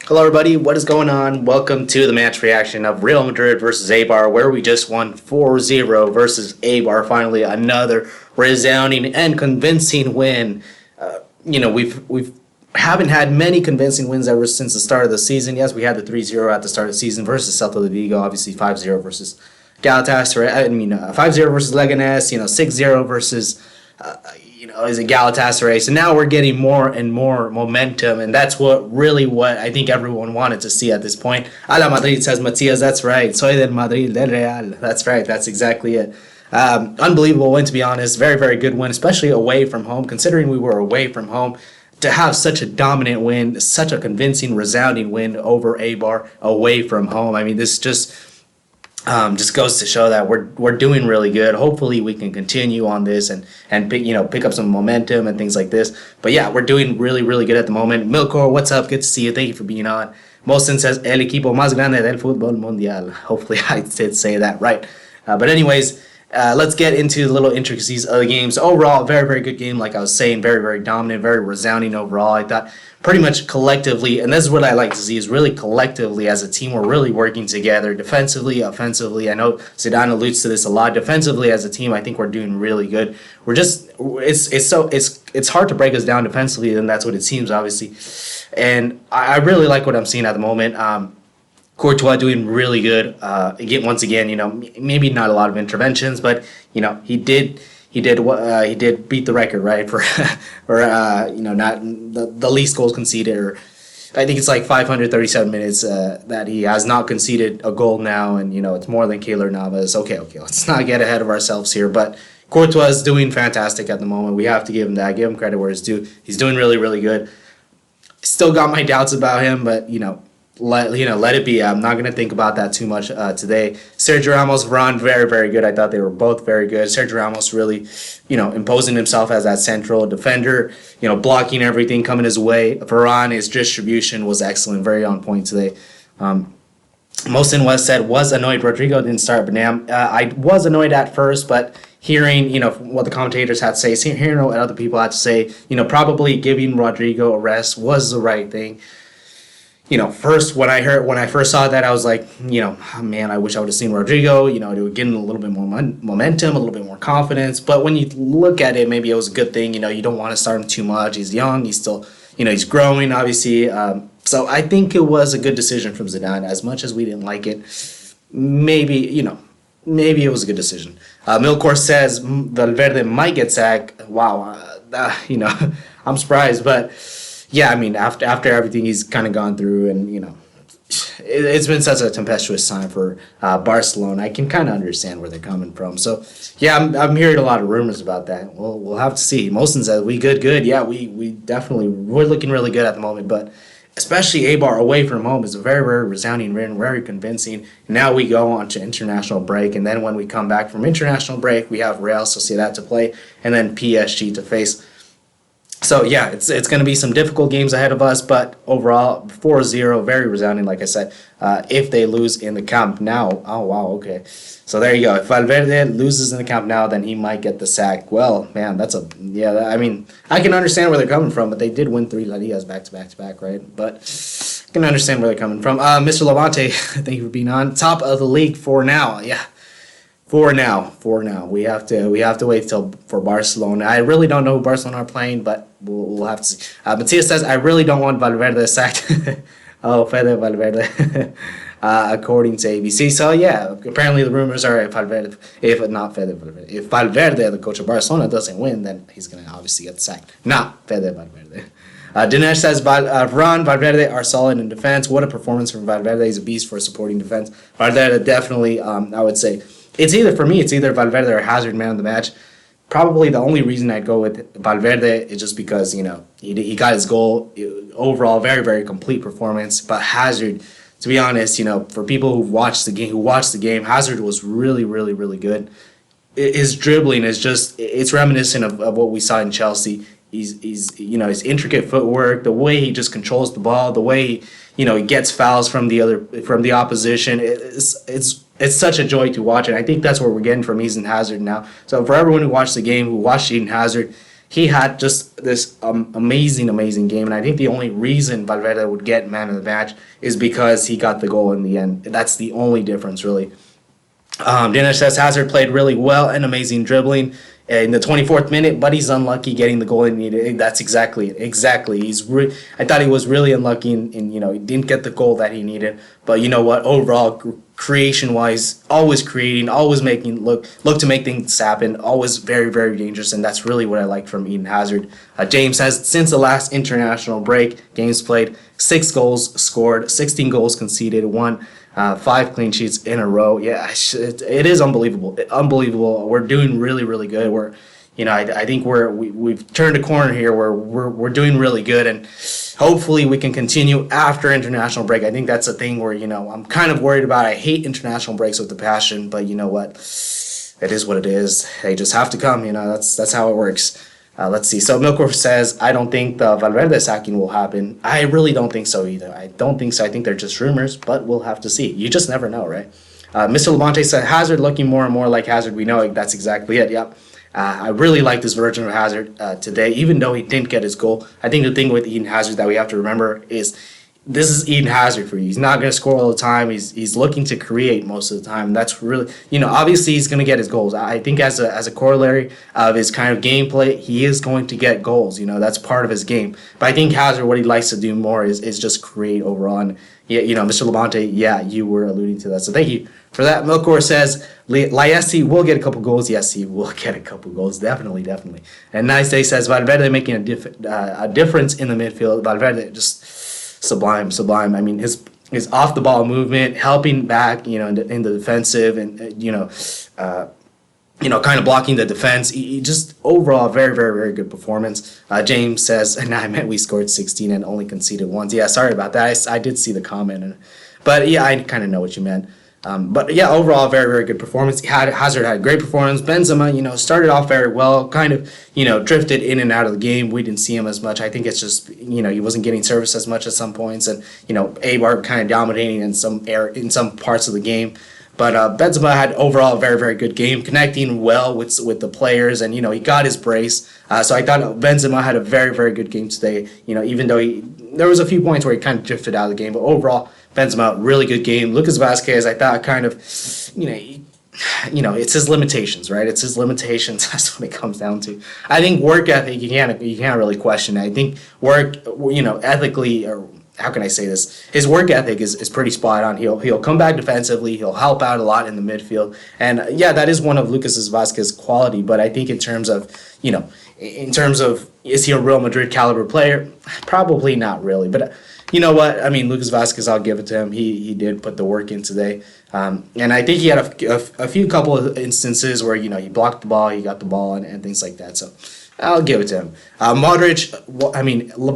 Hello, everybody. What is going on? Welcome to the match reaction of Real Madrid versus Eibar, where we just won 4-0 versus Eibar. Finally, another resounding and convincing win. We've haven't had many convincing wins ever since the start of the season. Yes, we had the 3-0 at the start of the season versus Celta de Vigo. Obviously, 5-0 versus Galatasaray. 5-0 versus Leganes. 6-0 versus is a Galatasaray. So now we're getting more and more momentum, and that's what I think everyone wanted to see at this point. A la Madrid, says Matias. That's right. Soy del Madrid, del Real. That's right. That's exactly it. Unbelievable win, to be honest. Very, very good win, especially away from home, considering we were away from home. To have such a dominant win, such a convincing, resounding win over Eibar away from home. I mean, this just goes to show that we're doing really good. Hopefully, we can continue on this and pick up some momentum and things like this. But yeah, we're doing really, really good at the moment. Milkor, what's up? Good to see you. Thank you for being on. Molson says el equipo más grande del fútbol mundial. Hopefully, I did say that right. But anyways. Let's get into the little intricacies of the games. Overall, very, very good game. Like I was saying, very, very dominant, very resounding overall. I thought pretty much collectively, and this is what I like to see, is really collectively as a team, we're really working together defensively, offensively. I know Zidane alludes to this a lot. Defensively as a team, I think we're doing really good. It's hard to break us down defensively, and that's what it seems, obviously. And I really like what I'm seeing at the moment. Courtois doing really good. Once again, maybe not a lot of interventions, but he did beat the record, right, for not the least goals conceded, or I think it's like 537 minutes that he has not conceded a goal now, and it's more than Keylor Navas. Okay, let's not get ahead of ourselves here, but Courtois is doing fantastic at the moment. We have to give him that, give him credit where it's due. He's doing really, really good. Still got my doubts about him, but let it be. I'm not going to think about that too much today. Sergio Ramos, Varane, very, very good. I thought they were both very good. Sergio Ramos really, imposing himself as that central defender, blocking everything coming his way. Varane, his distribution was excellent, very on point today. Mohsen West said, was annoyed Rodrigo didn't start, but now I was annoyed at first, but hearing, what the commentators had to say, hearing what other people had to say, probably giving Rodrigo a rest was the right thing. First when I first saw that, I was like, man, I wish I would have seen Rodrigo. It would get a little bit more momentum, a little bit more confidence. But when you look at it, maybe it was a good thing. You don't want to start him too much. He's young. He's still, he's growing, obviously. So I think it was a good decision from Zidane. As much as we didn't like it, maybe it was a good decision. Milkor says Valverde might get sacked. Wow, I'm surprised, but. Yeah, I mean, after everything he's kind of gone through, and it's been such a tempestuous time for Barcelona. I can kind of understand where they're coming from. So yeah, I'm hearing a lot of rumors about that. We'll have to see. Molson says we good. Yeah, we definitely we're looking really good at the moment, but especially Eibar away from home is a very, very resounding win, very convincing. Now we go on to international break, and then when we come back from international break, we have Real Sociedad to play, and then PSG to face. So, yeah, it's going to be some difficult games ahead of us, but overall, 4-0, very resounding, like I said. If they lose in the Camp Nou, oh, wow, okay. So, there you go. If Valverde loses in the Camp Nou, then he might get the sack. Well, man, I mean, I can understand where they're coming from, but they did win 3 La Ligas back-to-back, right? But I can understand where they're coming from. Mr. Levante, thank you for being on. Top of the league for now, yeah. For now. We have to wait for Barcelona. I really don't know who Barcelona are playing, but we'll have to see. Matias says, I really don't want Valverde sacked. Oh, Fede Valverde. According to ABC. So yeah, apparently the rumors are if Valverde, the coach of Barcelona, doesn't win, then he's gonna obviously get sacked. Not Fede Valverde. Dinesh says Varane, Valverde are solid in defense. What a performance from Valverde. He's a beast for supporting defense. Valverde definitely, I would say. It's either Valverde or Hazard man of the match. Probably the only reason I'd go with Valverde is just because, he got his goal. Overall, very, very complete performance. But Hazard, to be honest, for people who watched the game, Hazard was really, really, really good. His dribbling is it's reminiscent of what we saw in Chelsea. He's his intricate footwork, the way he just controls the ball, the way he gets fouls from the opposition. It's such a joy to watch, and I think that's what we're getting from Eden Hazard now. So for everyone who watched the game, who watched Eden Hazard, he had just this amazing game. And I think the only reason Valverde would get man of the match is because he got the goal in the end. That's the only difference, really. Dinner says Hazard played really well and amazing dribbling in the 24th minute, but he's unlucky getting the goal he needed. That's exactly it. Exactly. I thought he was really unlucky in he didn't get the goal that he needed. But you know what? Overall, creation wise, always creating, always making look to make things happen, always very, very dangerous, and that's really what I like from Eden Hazard. James says since the last international break, games played, 6 goals scored, 16 goals conceded, 5 clean sheets in a row. Yeah, it is unbelievable. Unbelievable. We're doing really, really good. I think we've turned a corner here where we're doing really good, and hopefully we can continue after international break. I think that's a thing where I'm kind of worried about. I hate international breaks with a passion, but you know what? It is what it is. They just have to come. That's how it works. Let's see. So Milkor says, I don't think the Valverde sacking will happen. I really don't think so either. I don't think so. I think they're just rumors, but we'll have to see. You just never know, right? Mr. Labonte said, Hazard looking more and more like Hazard we know. That's exactly it. Yep. I really like this version of Hazard today, even though he didn't get his goal. I think the thing with Eden Hazard that we have to remember is this is Eden Hazard for you. He's not going to score all the time. He's looking to create most of the time. That's really, obviously he's going to get his goals. I think as a corollary of his kind of gameplay, he is going to get goals. That's part of his game. But I think Hazard, what he likes to do more is just create overall. And yeah, Mr. Labonte, yeah, you were alluding to that. So thank you for that. Milkor says, Liesi will get a couple goals. Yes, he will get a couple goals. Definitely. And Nice Day says, Valverde making a difference in the midfield. Valverde just sublime. I mean, his off the ball movement, helping back, in the defensive, and kind of blocking the defense. He just overall very, very, very good performance. James says, and I meant we scored 16 and only conceded once. Yeah, sorry about that. I did see the comment, but yeah, I kind of know what you meant. But yeah, overall, very, very good performance. Hazard had a great performance. Benzema, started off very well, kind of, drifted in and out of the game. We didn't see him as much. I think it's just, he wasn't getting service as much at some points, and, Eibar kind of dominating in some parts of the game. But Benzema had overall a very, very good game, connecting well with the players, and, he got his brace. So I thought Benzema had a very, very good game today, even though there was a few points where he kind of drifted out of the game, but overall, Benzema, really good game. Lucas Vazquez, I thought kind of, it's his limitations, right? It's his limitations. That's what it comes down to. I think work ethic, you can't really question it. I think work, ethically, or how can I say this? His work ethic is pretty spot on. He'll come back defensively. He'll help out a lot in the midfield. And yeah, that is one of Lucas Vazquez's quality. But I think in terms of, is he a Real Madrid caliber player? Probably not really. But you know what? I mean, Lucas Vazquez, I'll give it to him. He did put the work in today. And I think he had a couple of instances where, he blocked the ball, he got the ball, and things like that. So I'll give it to him. Modric,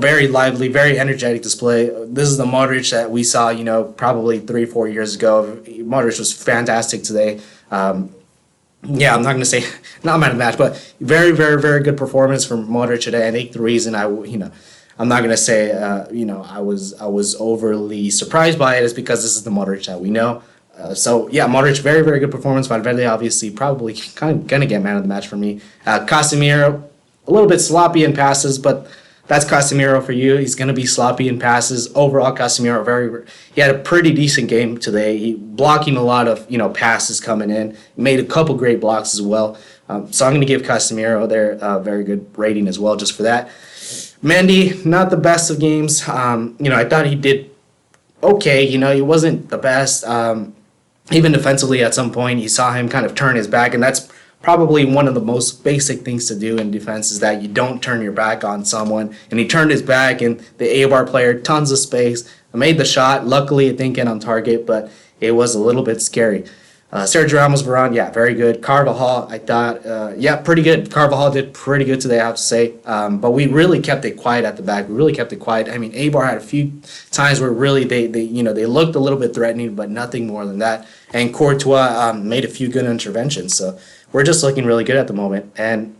very lively, very energetic display. This is the Modric that we saw, probably 3-4 years ago. Modric was fantastic today. Yeah, I'm not going to say not man of the match, but very, very, very good performance from Modric today. I think the reason I'm not going to say, I was overly surprised by it is because this is the Modric that we know. So, yeah, Modric, very, very good performance. Valverde, obviously, probably kind of going to get man of the match for me. Casemiro, a little bit sloppy in passes, but that's Casemiro for you. He's going to be sloppy in passes. Overall, Casemiro, he had a pretty decent game today. He blocking a lot of, passes coming in. Made a couple great blocks as well. So I'm going to give Casemiro there a very good rating as well just for that. Mendy, not the best of games. I thought he did okay. He wasn't the best. Even defensively at some point, you saw him kind of turn his back, and that's probably one of the most basic things to do in defense is that you don't turn your back on someone. And he turned his back, and the Eibar player, tons of space, made the shot. Luckily, it didn't get on target, but it was a little bit scary. Sergio Ramos Varane, yeah, very good. Carvajal, I thought, pretty good. Carvajal did pretty good today, I have to say. But we really kept it quiet at the back. We really kept it quiet. I mean, Eibar had a few times where really they looked a little bit threatening, but nothing more than that. And Courtois made a few good interventions. So we're just looking really good at the moment. And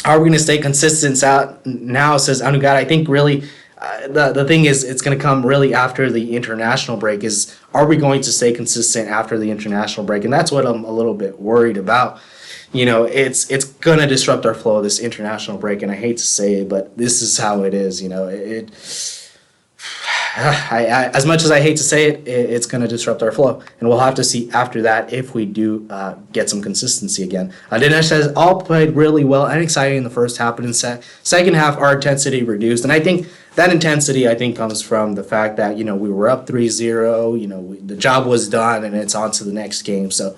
are we going to stay consistent out now, says Anugat? I think really the thing is it's going to come really after the international break are we going to stay consistent after the international break? And that's what I'm a little bit worried about. it's gonna disrupt our flow this international break, and I hate to say it, but this is how it is. As much as I hate to say it, it's going to disrupt our flow, and we'll have to see after that if we do get some consistency again. Dinesh says all played really well and exciting in the first half, but in second half our intensity reduced, and I think that intensity comes from the fact that we were up 3-0. The job was done, and it's on to the next game. So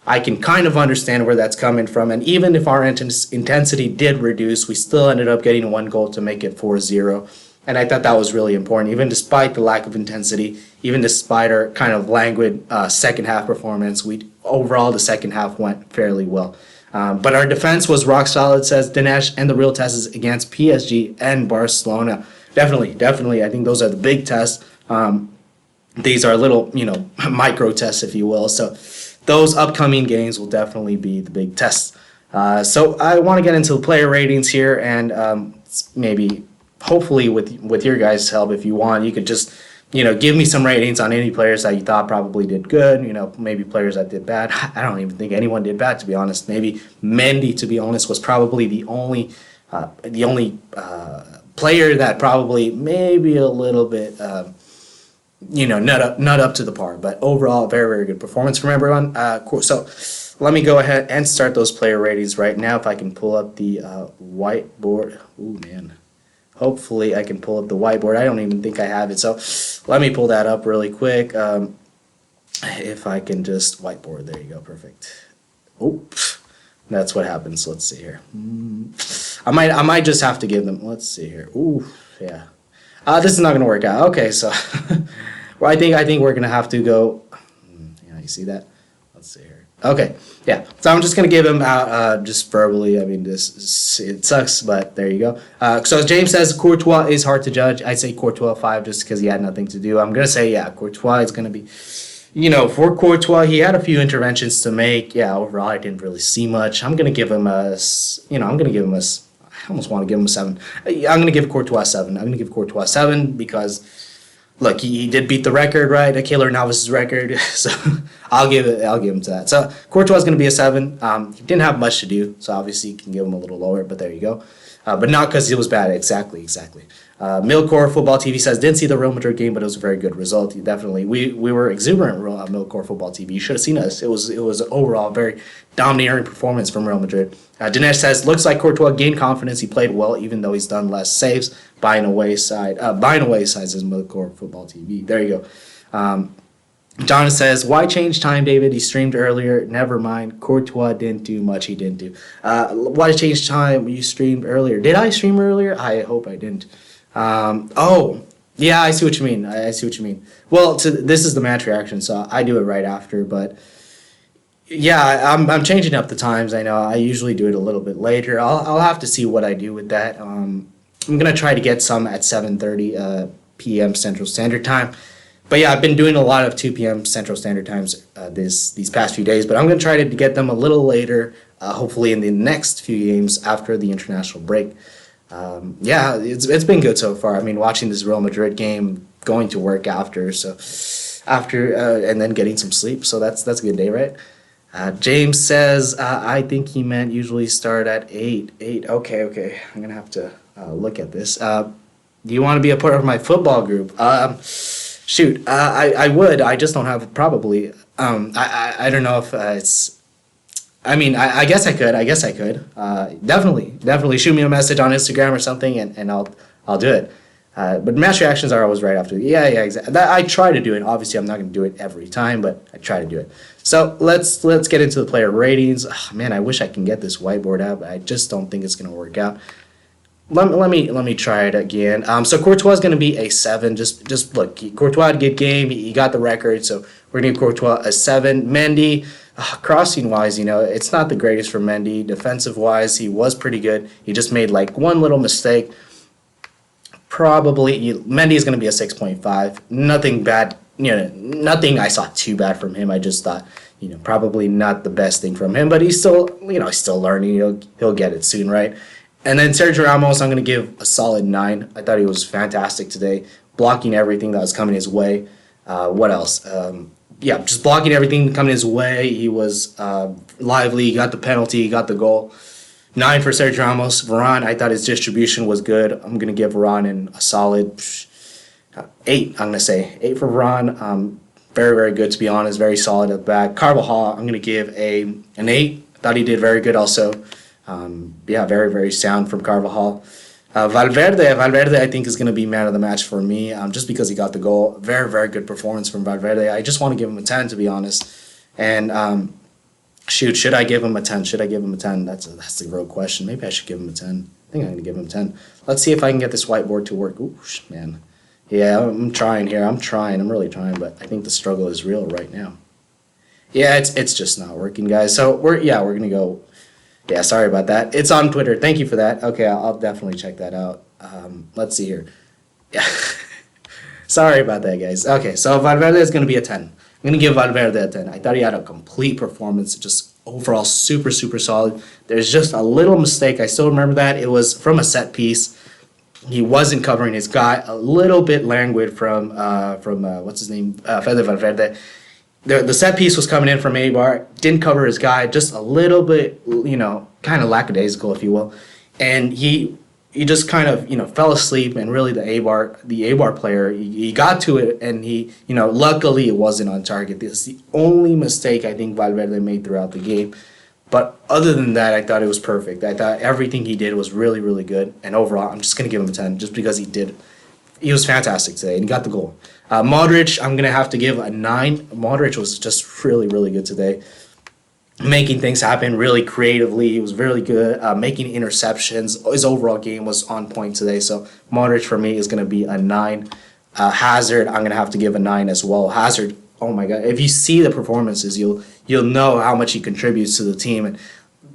I can kind of understand where that's coming from, and even if our intensity did reduce, we still ended up getting one goal to make it 4-0. And I thought that was really important, even despite the lack of intensity, even despite our kind of languid second half performance. Overall, the second half went fairly well. But our defense was rock solid, says Dinesh, and the real test is against PSG and Barcelona. Definitely. I think those are the big tests. These are little, micro tests, if you will. So those upcoming games will definitely be the big tests. So I want to get into the player ratings here, and maybe hopefully with your guys' help, if you want, you could just give me some ratings on any players that you thought probably did good, maybe players that did bad. I don't even think anyone did bad, to be honest. Maybe Mendy, to be honest, was probably the only player that probably maybe a little bit not up to the par, but overall very, very good performance from everyone. Cool. So let me go ahead and start those player ratings right now. If I can pull up the whiteboard. Ooh, man. Hopefully I can pull up the whiteboard. I don't even think I have it. So let me pull that up really quick. If I can just whiteboard. There you go. Perfect. Oh, that's what happens. Let's see here. I might just have to give them. Let's see here. Ooh, yeah. This is not going to work out. Okay, so well, I think we're going to have to go. Yeah, you see that? Let's see here. Okay, yeah. So I'm just gonna give him out just verbally. I mean, it sucks, but there you go. So James says Courtois is hard to judge. I say Courtois 5 just because he had nothing to do. I'm gonna say Courtois is gonna be, for Courtois, he had a few interventions to make. Yeah, overall I didn't really see much. I'm gonna give him a, I almost want to give him a 7. I'm gonna give Courtois 7. I'm gonna give Courtois 7 because, look, he did beat the record, right? Keylor Navas's record. So I'll give him to that. So Courtois is going to be a 7. He didn't have much to do, so obviously you can give him a little lower, but there you go. But not because it was bad. Exactly. Milcore Football TV says, didn't see the Real Madrid game, but it was a very good result. Definitely. We were exuberant, Milcore Football TV. You should have seen us. It was overall a very domineering performance from Real Madrid. Dinesh says, looks like Courtois gained confidence. He played well, even though he's done less saves. Buying away side says Milcore Football TV. There you go. John says, why change time, David? He streamed earlier. Never mind. Courtois didn't do much. He didn't do. Why change time? You streamed earlier. Did I stream earlier? I hope I didn't. Yeah, I see what you mean. I see what you mean. Well, this is the match reaction, so I do it right after. But yeah, I'm changing up the times. I know I usually do it a little bit later. I'll have to see what I do with that. I'm gonna try to get some at 7:30 p.m. Central Standard Time. But yeah, I've been doing a lot of 2 p.m. Central Standard Times these past few days. But I'm gonna try to get them a little later. Hopefully in the next few games after the international break. Yeah, it's been good so far. I mean, watching this Real Madrid game, going to work after, and then getting some sleep. So that's a good day, right? James says, I think he meant usually start at 8. Okay. I'm gonna have to look at this. Do you want to be a part of my football group? Shoot, I would. I just don't have probably. I don't know if it's. I mean, I guess I could. Definitely shoot me a message on Instagram or something, and I'll do it. But match reactions are always right after. Yeah, exactly. I try to do it. Obviously, I'm not going to do it every time, but I try to do it. So let's get into the player ratings. Oh, man, I wish I can get this whiteboard out, but I just don't think it's going to work out. Let me try it again. So Courtois is going to be a 7. Just look, Courtois had a good game. He got the record, so we're going to give Courtois a 7. Mendy, crossing wise, it's not the greatest for Mendy. Defensive wise, he was pretty good. He just made like one little mistake. Probably Mendy is going to be a 6.5. Nothing bad. Nothing I saw too bad from him. I just thought, probably not the best thing from him, but he's still, he's still learning. He'll get it soon, right? And then Sergio Ramos, I'm going to give a solid 9. I thought he was fantastic today, blocking everything that was coming his way. What else? yeah, just blocking everything coming his way. He was lively. He got the penalty. He got the goal. 9 for Sergio Ramos. Varane, I thought his distribution was good. I'm going to give Varane a solid 8, I'm going to say. 8 for Varane. Very, very good, to be honest. Very solid at the back. Carvajal, I'm going to give an 8. I thought he did very good also. Yeah, very, very sound from Carvajal. Valverde, I think is going to be man of the match for me, just because he got the goal. Very, very good performance from Valverde. I just want to give him a 10, to be honest. And should I give him a 10? Should I give him a 10? That's the real question. Maybe I should give him a 10. I think I'm going to give him a 10. Let's see if I can get this whiteboard to work. Ooh, man. Yeah, I'm trying here. I'm really trying, but I think the struggle is real right now. Yeah, it's just not working, guys. So we're going to go. Yeah, sorry about that. It's on Twitter. Thank you for that. Okay, I'll definitely check that out. Let's see here. Yeah. Sorry about that, guys. Okay, so Valverde is going to be a 10. I'm going to give Valverde a 10. I thought he had a complete performance, just overall super, super solid. There's just a little mistake. I still remember that. It was from a set piece. He wasn't covering his guy. A little bit languid from what's his name? Fede Valverde. The set piece was coming in from Eibar, didn't cover his guy, just a little bit, kind of lackadaisical, if you will. And he just kind of, fell asleep, and really the Eibar player, he got to it, and he, luckily it wasn't on target. This is the only mistake I think Valverde made throughout the game. But other than that, I thought it was perfect. I thought everything he did was really, really good. And overall, I'm just going to give him a 10 just because he was fantastic today, and he got the goal. Modric, I'm going to have to give a 9. Modric was just really, really good today. Making things happen really creatively. He was really good. Making interceptions. His overall game was on point today. So Modric for me is going to be a 9. Hazard, I'm going to have to give a 9 as well. Hazard, oh my God. If you see the performances, you'll know how much he contributes to the team. And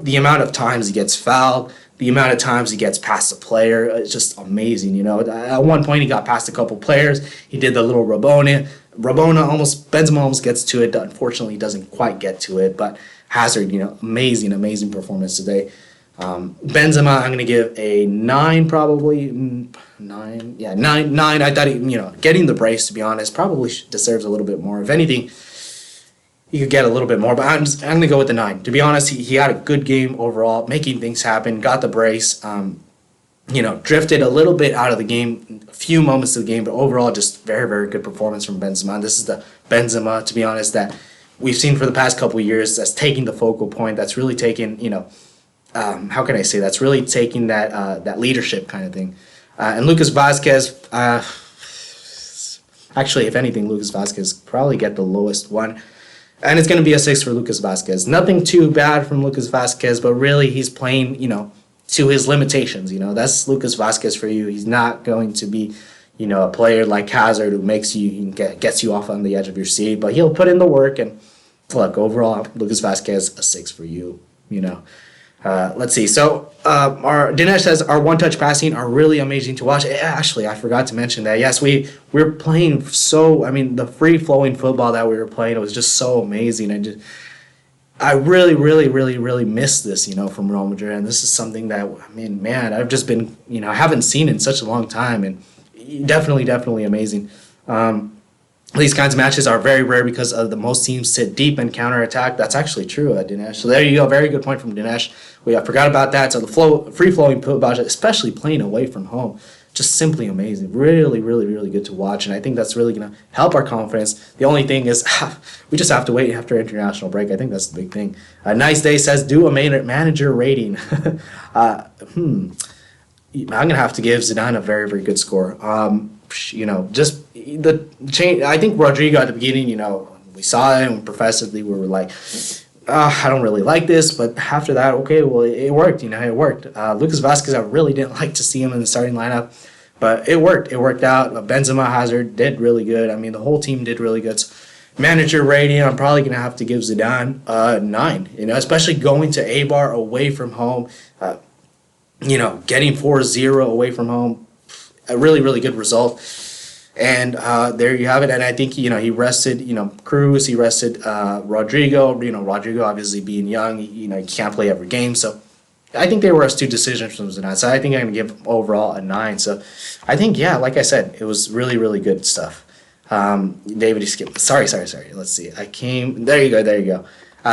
the amount of times he gets fouled, the amount of times he gets past the player, it's just amazing, At one point, he got past a couple players. He did the little Benzema almost gets to it. Unfortunately, he doesn't quite get to it. But Hazard, amazing, amazing performance today. Benzema, I'm going to give a 9 probably. 9, yeah, 9. I thought he, getting the brace, to be honest, probably deserves a little bit more. If anything, he could get a little bit more, but I'm going to go with the 9. To be honest, he had a good game overall, making things happen, got the brace, drifted a little bit out of the game, a few moments of the game, but overall just very, very good performance from Benzema. And this is the Benzema, to be honest, that we've seen for the past couple of years that's taking the focal point, that's really taking, how can I say, that's really taking that leadership kind of thing. And Lucas Vasquez, actually, if anything, Lucas Vasquez probably get the lowest one. And it's going to be a 6 for Lucas Vasquez. Nothing too bad from Lucas Vasquez, but really he's playing, to his limitations. That's Lucas Vasquez for you. He's not going to be, a player like Hazard who gets you off on the edge of your seat, but he'll put in the work. And look, overall, Lucas Vasquez, a 6 for you. Let's see. So our Dinesh says our one-touch passing are really amazing to watch. Actually, I forgot to mention that. Yes, we're playing the free-flowing football that we were playing, it was just so amazing. I really, really, really, really miss this, from Real Madrid. And this is something that, I've just been, I haven't seen in such a long time. And definitely, definitely amazing. These kinds of matches are very rare because most teams sit deep and counterattack. That's actually true, Dinesh. So there you go. Very good point from Dinesh. I forgot about that. So the free-flowing football, especially playing away from home, just simply amazing. Really, really, really good to watch. And I think that's really going to help our confidence. The only thing is we just have to wait after international break. I think that's the big thing. Nice Day says, do a manager rating. I'm going to have to give Zidane a very, very good score. Just the change. I think Rodrigo at the beginning, we saw it and professedly we were like, I don't really like this, but after that, okay, well, it worked, it worked. Lucas Vasquez, I really didn't like to see him in the starting lineup, but it worked. It worked out. Benzema, Hazard did really good. The whole team did really good. So, manager rating, I'm probably going to have to give Zidane 9, especially going to Eibar away from home, getting 4-0 away from home. A really, really good result. And there you have it. And I think, he rested, Cruz, he rested Rodrigo. Rodrigo obviously being young, he can't play every game. So I think they were astute decisions from Zidane. So I think I'm going to give overall a 9. So I think, like I said, it was really, really good stuff. David, you skipped. Sorry. Let's see. I came. There you go.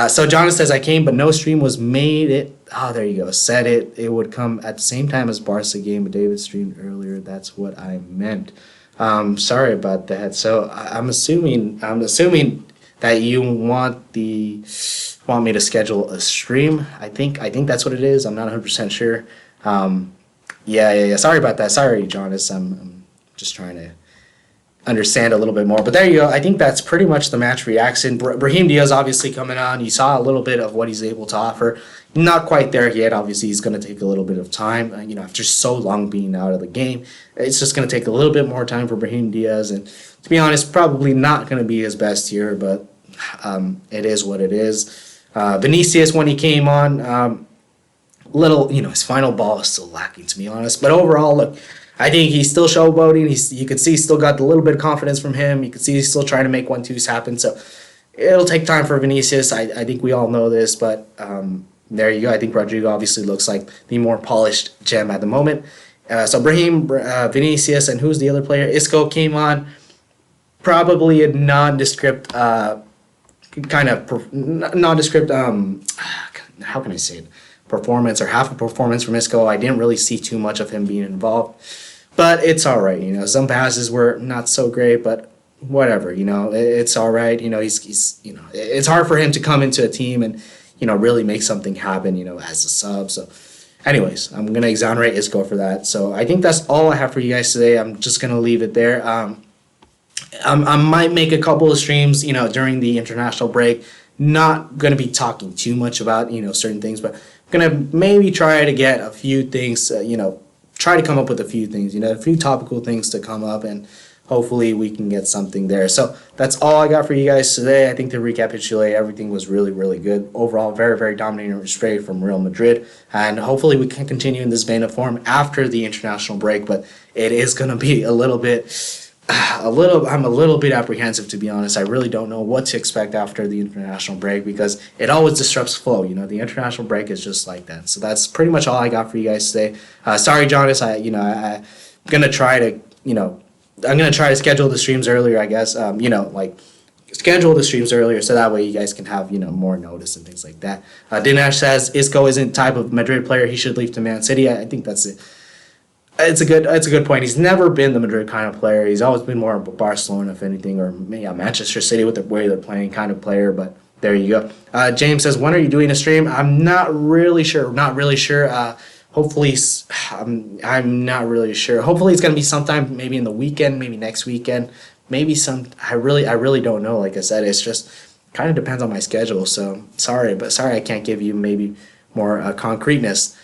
So John says I came, but no stream was made. There you go. Said it would come at the same time as Barca game, but David streamed earlier. That's what I meant. Sorry about that. So I'm assuming that you want me to schedule a stream. I think that's what it is. I'm not 100% sure. Yeah. Sorry about that. Sorry, Jonas. I'm just trying to understand a little bit more. But there you go. I think that's pretty much the match reaction. Brahim Diaz obviously coming on. You saw a little bit of what he's able to offer. Not quite there yet. Obviously, he's going to take a little bit of time. After so long being out of the game, it's just going to take a little bit more time for Brahim Diaz. And to be honest, probably not going to be his best year, but it is what it is. Vinicius, when he came on, his final ball is still lacking, to be honest. But overall, look, I think he's still showboating. You could see he's still got a little bit of confidence from him. You could see he's still trying to make 1-2s happen. So it'll take time for Vinicius. I think we all know this, but there you go. I think Rodrigo obviously looks like the more polished gem at the moment. So Brahim, Vinicius, and who's the other player? Isco came on. Probably a nondescript how can I say it? Performance or half a performance from Isco. I didn't really see too much of him being involved. But it's all right, some passes were not so great, but whatever, it's all right. He's it's hard for him to come into a team and, really make something happen, as a sub. So anyways, I'm going to exonerate Isco for that. So I think that's all I have for you guys today. I'm just going to leave it there. I might make a couple of streams, during the international break. Not going to be talking too much about, certain things, but I'm going to maybe try to get a few things, try to come up with a few things, a few topical things to come up, and hopefully we can get something there. So that's all I got for you guys today. I think to recapitulate, everything was really, really good. Overall, very, very dominating display from Real Madrid, and hopefully we can continue in this vein of form after the international break, but it is going to be I'm a little bit apprehensive, to be honest. I really don't know what to expect after the international break because it always disrupts flow. The international break is just like that. So that's pretty much all I got for you guys today. Sorry, Jonas. I'm gonna try to schedule the streams earlier. I guess schedule the streams earlier so that way you guys can have more notice and things like that. Dinesh says Isco isn't type of Madrid player. He should leave to Man City. I think that's it. It's a good point. He's never been the Madrid kind of player. He's always been more of a Barcelona, if anything, or Manchester City with the way they're playing kind of player. But there you go. James says, when are you doing a stream? I'm not really sure. Hopefully, I'm not really sure. Hopefully, it's gonna be sometime maybe in the weekend, maybe next weekend, maybe some. I really don't know. Like I said, it's just kind of depends on my schedule. So sorry I can't give you maybe more concreteness.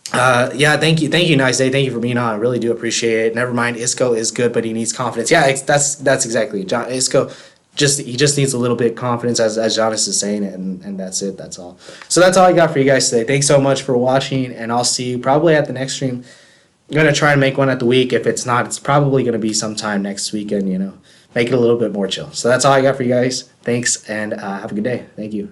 Thank you, Nice Day. Thank you for being on. I really do appreciate it. Never mind, Isco is good, but he needs confidence. Yeah, that's exactly it. Isco just needs a little bit of confidence, as Jonas is saying, and that's it. That's all. So that's all I got for you guys today. Thanks so much for watching, and I'll see you probably at the next stream. I'm gonna try and make one at the week. If it's not, it's probably gonna be sometime next weekend. Make it a little bit more chill. So that's all I got for you guys. Thanks, and have a good day. Thank you.